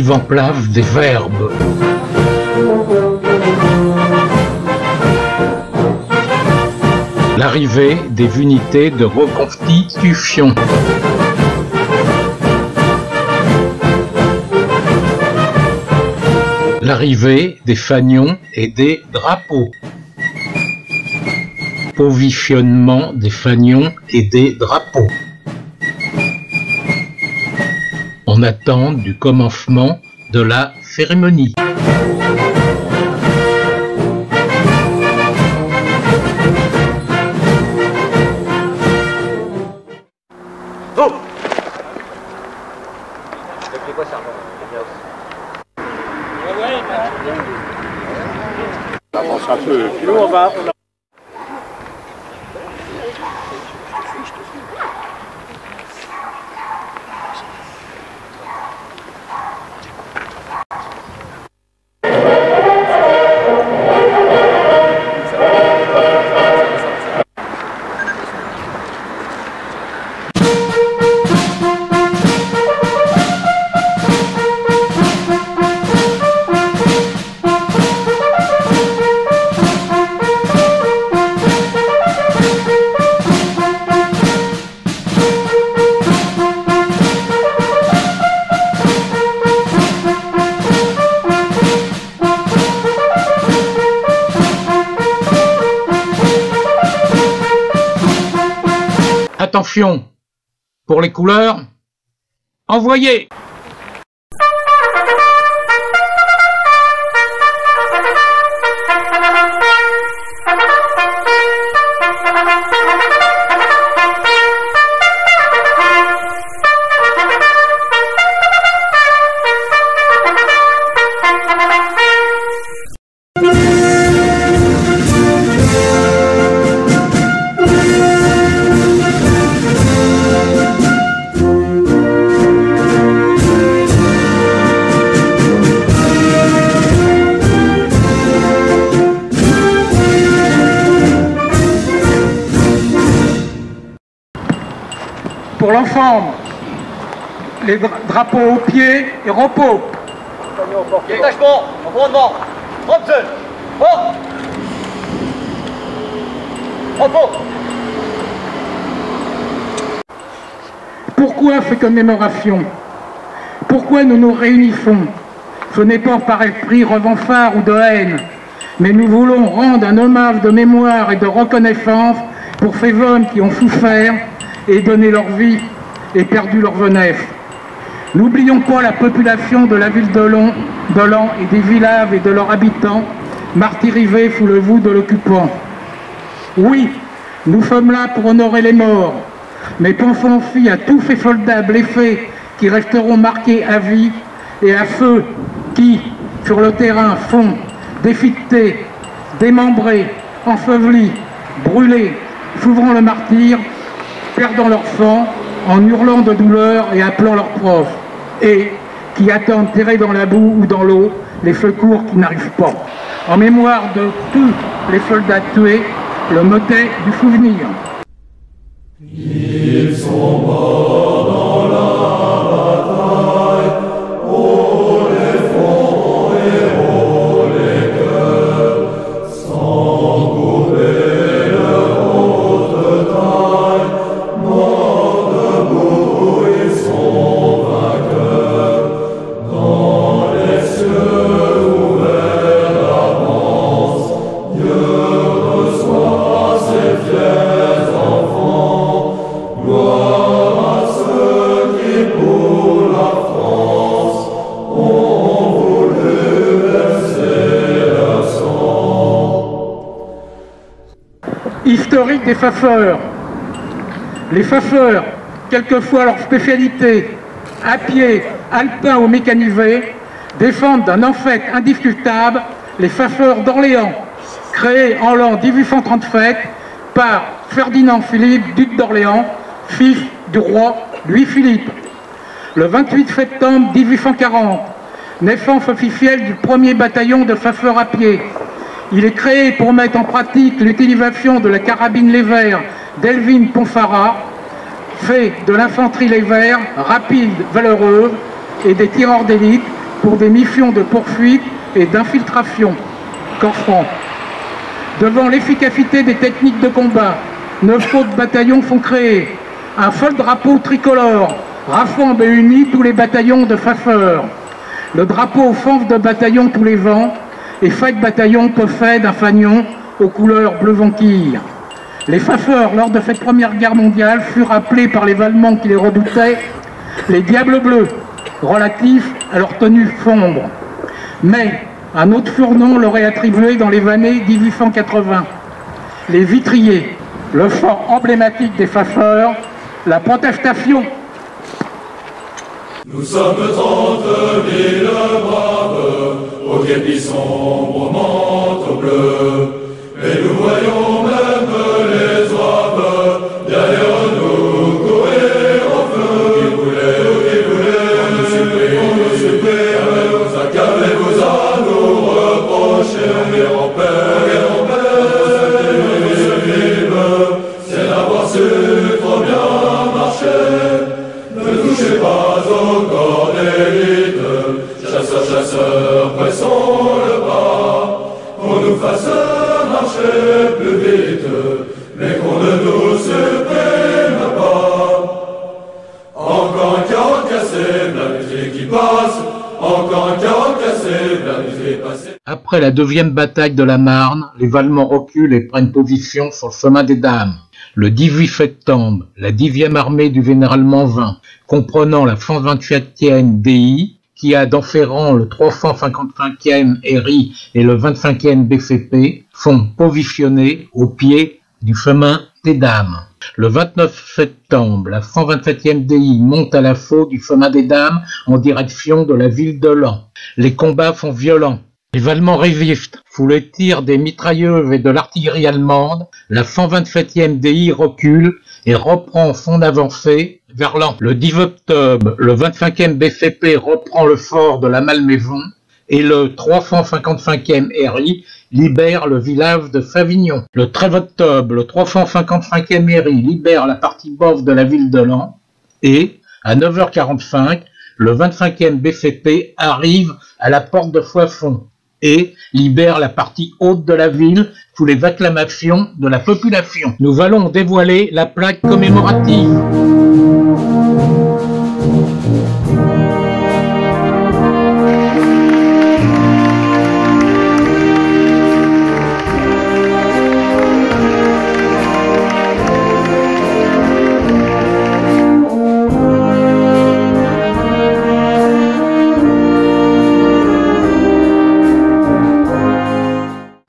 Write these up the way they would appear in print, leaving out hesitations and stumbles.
arrivent en place des verbes. L'arrivée des unités de reconstitution. L'arrivée des fanions et des drapeaux. Positionnement des fanions et des drapeaux. En attente du commencement de la cérémonie. On avance un peu. Puis nous, on va... Attention, pour les couleurs, envoyez! Pour l'ensemble, les drapeaux au pied et repos. Détachement, en commandement, Robson, fort, repos. Pourquoi ces commémorations? Pourquoi nous nous réunissons? Ce n'est pas par esprit revanchard ou de haine, mais nous voulons rendre un hommage de mémoire et de reconnaissance pour ces hommes qui ont souffert et donné leur vie et perdu leur jeunesse. N'oublions pas la population de la ville de Lens et des villages et de leurs habitants martyrisés sous le joug de l'occupant. Oui, nous sommes là pour honorer les morts, mais pensons aussi à tous ces soldats blessés qui resteront marqués à vie et à ceux qui, sur le terrain, sont déchiquetés, démembrés, ensevelis, brûlés, souvent le martyre, perdant leur sang, en hurlant de douleur et appelant leurs proches, et qui attendent terrés dans la boue ou dans l'eau les secours qui n'arrivent pas. En mémoire de tous les soldats tués, le motet du souvenir. Ils sont morts dans la bataille, haut les fronts et haut les cœurs, sans couper leur haute taille, morts debout, ils sont vainqueurs, dans les cieux ouverts d'avance, Dieu reçoit ses fiers enfants, gloire à ceux qui pour la France ont voulu verser leur sang. Historique des faceurs. Les faceurs, quelle que soit leur spécialité, à pied, alpin ou mécanisé, défendent d'un ancêtre indiscutable les faceurs d'Orléans, créés en l'an 1837 par Ferdinand Philippe, duc d'Orléans, fils du roi Louis-Philippe. Le 28 septembre 1840, naissance officielle du premier bataillon de faceurs à pied. Il est créé pour mettre en pratique l'utilisation de la carabine Lévert d'Elvin Ponsarrat, fait de l'infanterie Lévert rapide, valeureuse, et des tireurs d'élite pour des missions de poursuite et d'infiltration. Corps franc. Devant l'efficacité des techniques de combat, 9 autres bataillons sont créés. Un seul drapeau tricolore rassemble et unit tous les bataillons de Pfaffer. Le drapeau fonce de bataillon tous les vents et chaque bataillon possède un fanion aux couleurs bleu vanquille. Les Pfaffer, lors de cette première guerre mondiale, furent appelés par les Allemands qui les redoutaient les Diables Bleus, relatifs à leur tenue sombre. Mais un autre surnom leur est attribué dans les années 1880. Les Vitriers, le fort emblématique des Pfaffer, la protestation. Nous sommes 30 000 braves, au guépi sombre, au manteau bleu, et nous voyons même les oies derrière nous courir au feu. Qui voulait, on nous supplie, vous accablez-vous à nous reprocher. Guerre en paix, c'est d'avoir su trop bien marcher. Ne touchez pas au corps d'élite, chasseurs, pressons le pas, qu'on nous fasse marcher plus vite, mais qu'on ne nous supprime pas. Encore un carotte cassé, la musique qui passe, encore un carotte cassé, la musique passée. Après la 2e bataille de la Marne, les Allemands reculent et prennent position sur le chemin des Dames. Le 18 septembre, la 10e armée du général Manvin, comprenant la 127e DI, qui a dans ses rangs le 355e RI et le 25e BCP, sont positionnés au pied du chemin des Dames. Le 29 septembre, la 127e DI monte à l'assaut du chemin des Dames en direction de la ville de Laon. Les combats sont violents. Les Allemands résistent. Sous les tirs des mitrailleuses et de l'artillerie allemande, la 127e DI recule et reprend son avancée vers Laon. Le 10 octobre, le 25e BCP reprend le fort de la Malmaison et le 355e RI libère le village de Savignon. Le 13 octobre, le 355e RI libère la partie bove de la ville de Laon et, à 9h45, le 25e BCP arrive à la porte de Soissons et libère la partie haute de la ville sous les acclamations de la population. Nous allons dévoiler la plaque commémorative.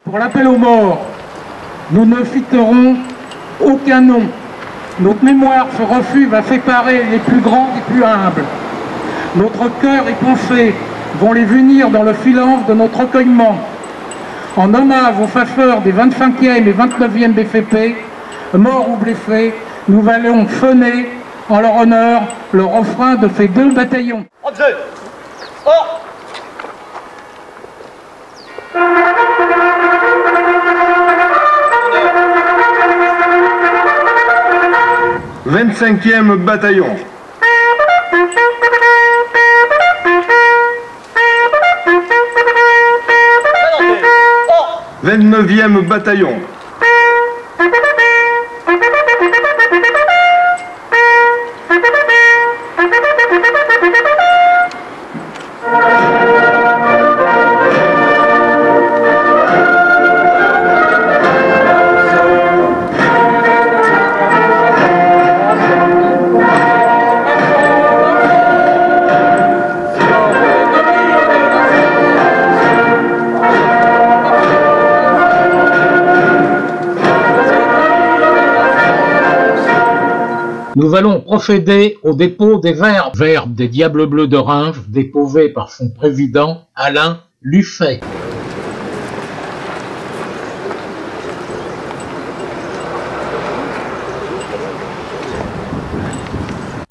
Pour l'appel aux morts, nous ne citerons aucun nom. Notre mémoire se refuse à séparer les plus grands des plus humbles. Notre cœur et pensée vont les unir dans le silence de notre recueillement. En hommage aux chasseurs des 25e et 29e BCP, morts ou blessés, nous allons sonner en leur honneur le refrain de ces 2 bataillons. Objet. Or. 25e bataillon. 29e bataillon. Nous allons procéder au dépôt des verbes des Diables Bleus de Reims, déposés par son président Alain Luffet.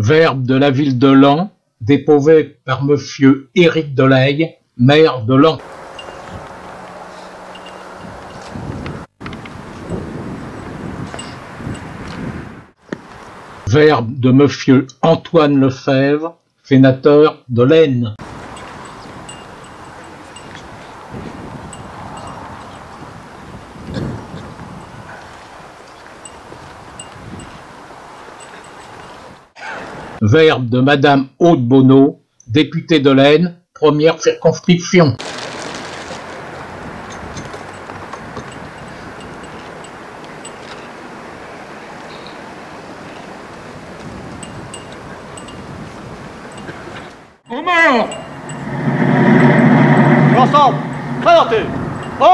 Verbe de la ville de Laon, déposé par monsieur Éric Deleille, maire de Laon. Verbe de monsieur Antoine Lefebvre, sénateur de l'Aisne. Verbe de Madame Aude Bonneau, députée de l'Aisne, première circonscription. Au mort! Ensemble, présentez. Oh!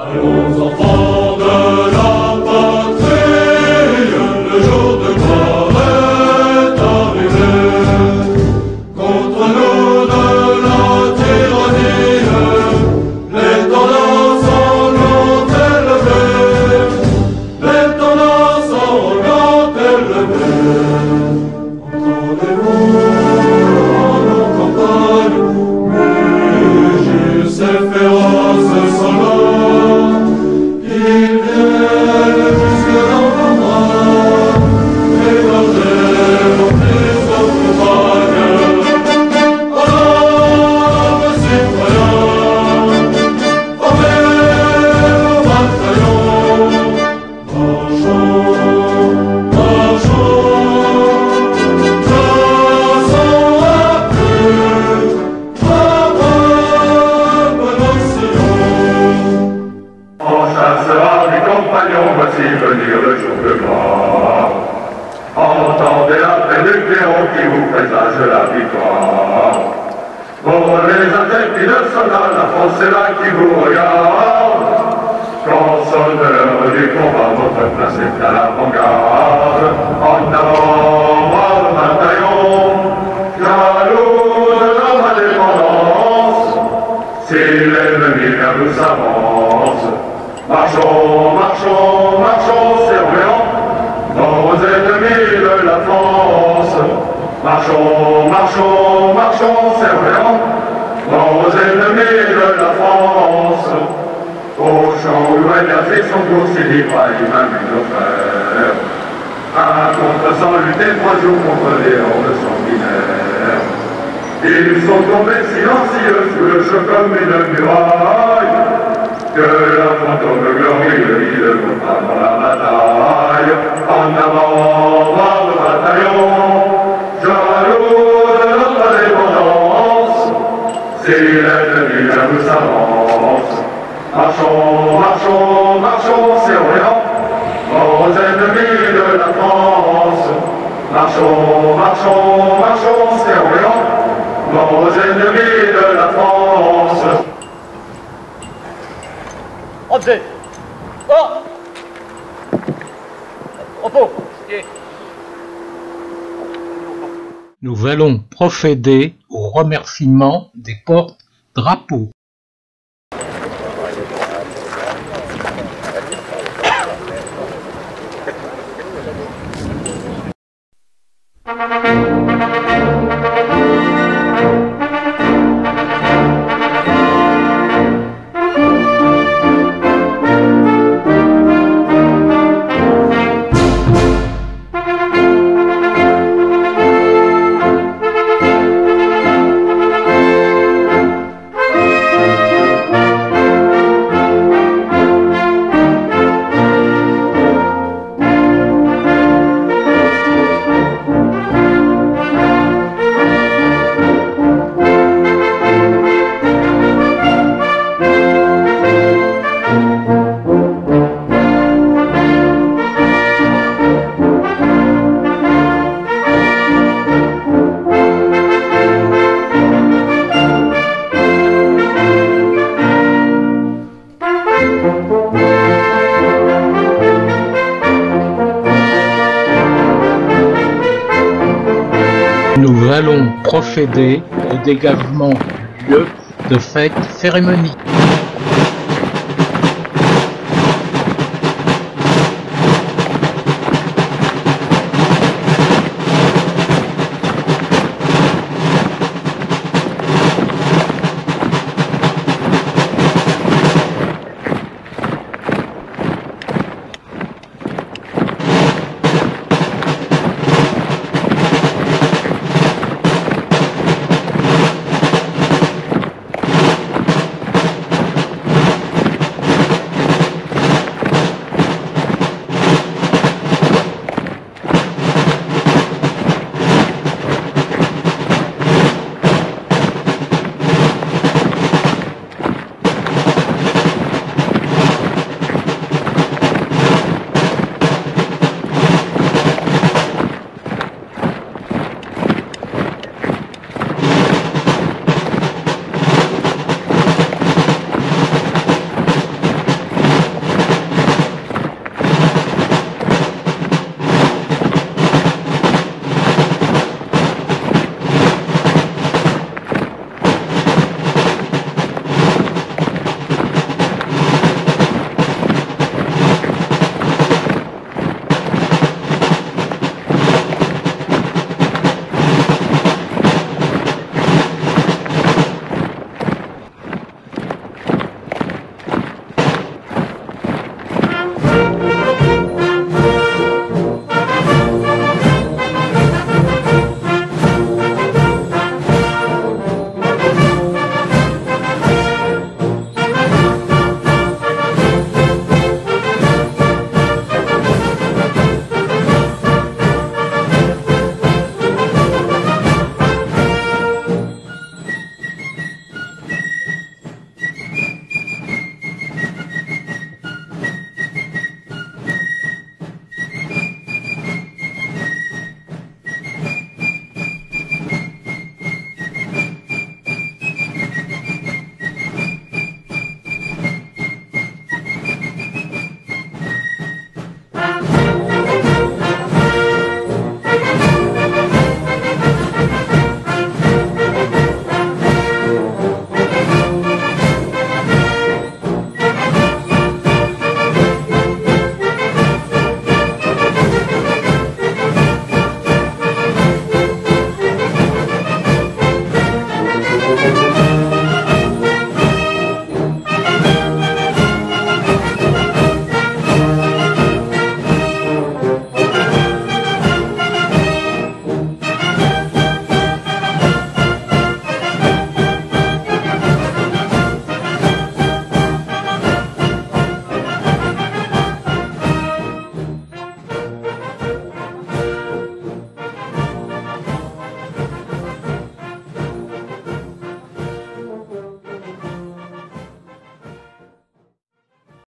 Allons enfants de la patrie, le jour de gloire est arrivé. Contre nous de la tyrannie, les tendances sanglantes élevées, les tendances sanglantes élevées. Entendez-vous en nos campagnes, mugir ces féroces soldats? Voici venir le jour de gloire. Entendez l'appel du clairon qui vous présage la victoire. Pour les intrépides soldats, la France est là qui vous regarde. Quand sonne l'heure du combat, votre place est à l'avant-garde. En avant, brave bataillon, jaloux de notre indépendance. Si l'ennemi vers nous s'avance, marchons, marchons, marchons, surveillants, nos ennemis de la France. Marchons, marchons, marchons, surveillants, nos ennemis de la France. Au champ où l'énergie son cours s'y livra, il m'a mis nos frères. Un contre sans lutter 3 jours contre les hordes sanguinaires. Ils sont tombés silencieux sous le choc comme une muraille. Que la fantôme glorieux, il montera dans la bataille. En avant, brave bataillon, jaloux de notre indépendance. Si l'ennemi là nous s'avance, marchons, marchons, marchons, surveillants, aux ennemis de la France. Marchons, marchons, marchons, surveillants, aux ennemis de la France. Objet. Oh! Repos. Nous allons procéder au remerciement des porte-drapeaux. Nous allons procéder au dégagement du lieu de cette cérémonie.